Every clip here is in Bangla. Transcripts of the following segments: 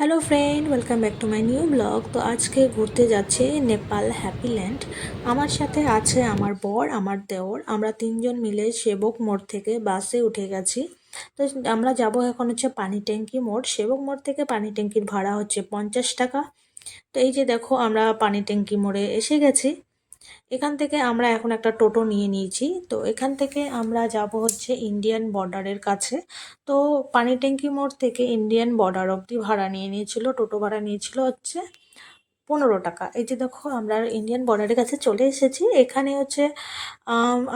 Hello friend, welcome back to my new blog. তো আজকে ঘুরতে যাচ্ছি নেপাল হ্যাপিল্যান্ড। আমার সাথে আছে আমার বর, আমার দেওর। আমরা তিনজন মিলে সেবক মোড় থেকে বাসে উঠে গেছি। তো আমরা যাব এখন হচ্ছে পানি ট্যাঙ্কি মোড়। সেবক মোড় থেকে পানি ট্যাঙ্কির ভাড়া হচ্ছে 50 টাকা। তো এই যে দেখো, আমরা পানি ট্যাঙ্কি মোড়ে এসে গেছি। এখান থেকে আমরা এখন একটা টোটো নিয়ে নিয়েছি। তো এখান থেকে আমরা যাব হচ্ছে ইন্ডিয়ান বর্ডারের কাছে। তো পানি ট্যাঙ্কি মোড় থেকে ইন্ডিয়ান বর্ডার অবধি ভাড়া নিয়ে নিয়েছিল, টোটো ভাড়া নিয়েছিল হচ্ছে 15 টাকা। এই যে দেখো, আমরা ইন্ডিয়ান বর্ডারের কাছে চলে এসেছি। এখানে হচ্ছে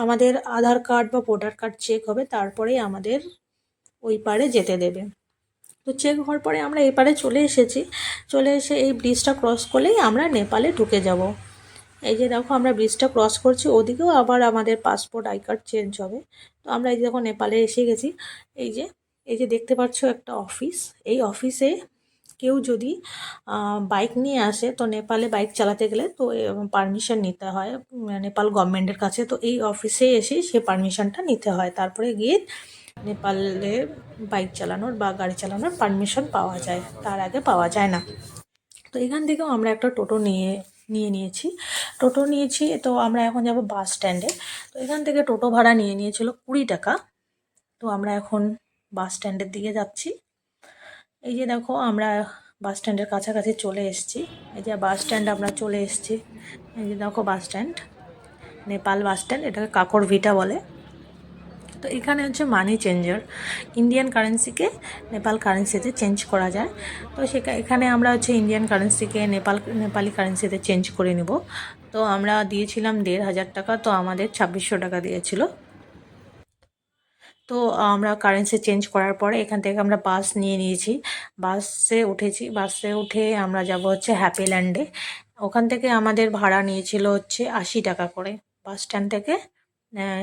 আমাদের আধার কার্ড বা ভোটার কার্ড চেক হবে, তারপরেই আমাদের ওই পারে যেতে দেবে। তো চেক হওয়ার পরে আমরা এই পারে চলে এসেছি। চলে এসে এই ব্রিজটা ক্রস করলেই আমরা নেপালে ঢুকে যাব। এই যে দেখো, আমরা ব্রিজটা ক্রস করছি, ওদিকেও আবার আমাদের পাসপোর্ট আই কার্ড চেঞ্জ হবে। তো আমরা এই যে দেখো নেপালে এসে গেছি। এই যে এই যে দেখতে পাচ্ছ একটা অফিস। এই অফিসে কেউ যদি বাইক নিয়ে আসে, তো নেপালে বাইক চালাতে গেলে তো পারমিশন নিতে হয় নেপাল গভর্নমেন্টের কাছে। তো এই অফিসে এসে সে পারমিশনটা নিতে হয়, তারপরে গিয়ে নেপালে বাইক চালানোর বা গাড়ি চালানোর পারমিশন পাওয়া যায়, তার আগে পাওয়া যায় না। তো এখান থেকেও আমরা একটা টোটো নিয়ে নিয়ে নিয়েছি টোটো নিয়েছি। তো আমরা এখন যাব বাস স্ট্যান্ডে। তো এখান থেকে টোটো ভাড়া নিয়ে নিয়েছিল 20 টাকা। তো আমরা এখন বাস স্ট্যান্ডের দিকে যাচ্ছি। এই যে দেখো, আমরা বাস স্ট্যান্ডের কাছাকাছি চলে এসেছি। এই যে বাস স্ট্যান্ড আমরা চলে এসেছি। এই যে দেখো bus stand, Nepal bus stand, এটাকে কাকর ভিটা বলে। তো এখানে হচ্ছে মানি চেঞ্জার, ইন্ডিয়ান কারেন্সিকে নেপাল কারেন্সিতে চেঞ্জ করা যায়। তো এখানে আমরা হচ্ছে ইন্ডিয়ান কারেন্সিকে নেপালি কারেন্সিতে চেঞ্জ করে নেব। তো আমরা দিয়েছিলাম 1500 টাকা, তো আমাদের 2600 টাকা দিয়েছিল। তো আমরা কারেন্সি চেঞ্জ করার পরে এখান থেকে আমরা বাস নিয়ে নিয়েছি, বাসে উঠেছি। বাসে উঠে আমরা যাব হচ্ছে হ্যাপিল্যান্ডে। ওখান থেকে আমাদের ভাড়া নিয়েছিল হচ্ছে 80 টাকা করে, বাস স্ট্যান্ড থেকে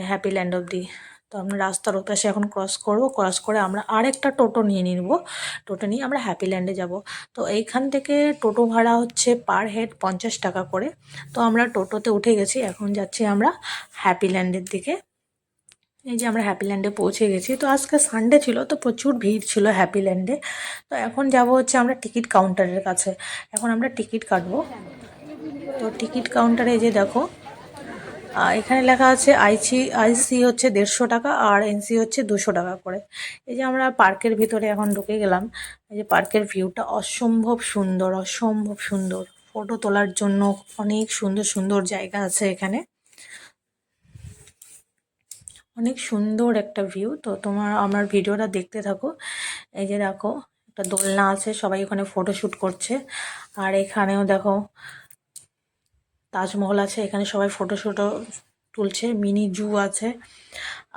হ্যাপিল্যান্ড অবধি। তো আমরা রাস্তার ওপাশে এখন ক্রস করব, ক্রস করে আমরা আরেকটা টোটো নিয়ে নিব। টোটো নিয়ে আমরা হ্যাপিল্যান্ডে যাব। তো এইখান থেকে টোটো ভাড়া হচ্ছে পার হেড 50 টাকা করে। তো আমরা টোটোতে উঠে গেছি, এখন যাচ্ছি আমরা হ্যাপিল্যান্ডের দিকে। এই যে আমরা হ্যাপিল্যান্ডে পৌঁছে গেছি। তো আজকে সানডে ছিল, তো প্রচুর ভিড় ছিল হ্যাপিল্যান্ডে। তো এখন যাব হচ্ছে আমরা টিকিট কাউন্টারের কাছে। এখন আমরা টিকিট কাটবো। তো টিকিট কাউন্টারে এই যে দেখো, এখানে লেখা আছে আইসি হচ্ছে 150 টাকা আর এনসি হচ্ছে 200 টাকা করে। এই যে আমরা পার্কের ভিতরে এখন ঢুকে গেলাম। এই যে পার্কের ভিউটা অসম্ভব সুন্দর, অসম্ভব সুন্দর। ফটো তোলার জন্য অনেক সুন্দর সুন্দর জায়গা আছে এখানে, অনেক সুন্দর একটা ভিউ। তো আমার ভিডিওটা দেখতে থাকো। এই যে দেখো, একটা দোলনা আছে, সবাই ওখানে ফটোশ্যুট করছে। আর এখানেও দেখো তাজমহল আছে, এখানে সবাই ফটোশ্যুটও তুলছে। মিনি জু আছে।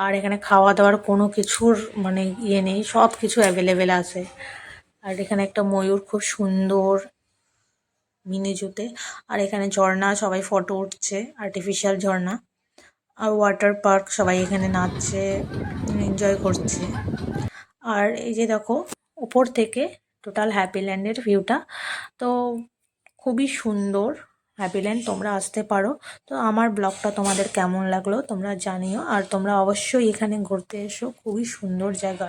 আর এখানে খাওয়া দাওয়ার কোনো কিছুর মানে ইয়ে নেই, সব কিছু অ্যাভেলেবেল আছে। আর এখানে একটা ময়ূর খুব সুন্দর মিনি জুতে। আর এখানে ঝর্ণা, সবাই ফটো উঠছে, আর্টিফিশিয়াল ঝর্ণা। আর ওয়াটার পার্ক, সবাই এখানে নাচছে, এনজয় করছে। আর এই যে দেখো, উপর থেকে টোটাল হ্যাপিল্যান্ডের ভিউটা তো খুবই সুন্দর। হ্যাপিল্যান্ড তোমরা আসতে পারো। তো আমার ব্লগটা তোমাদের কেমন লাগলো তোমরা জানিও, আর তোমরা অবশ্যই এখানে ঘুরতে এসো, খুবই সুন্দর জায়গা।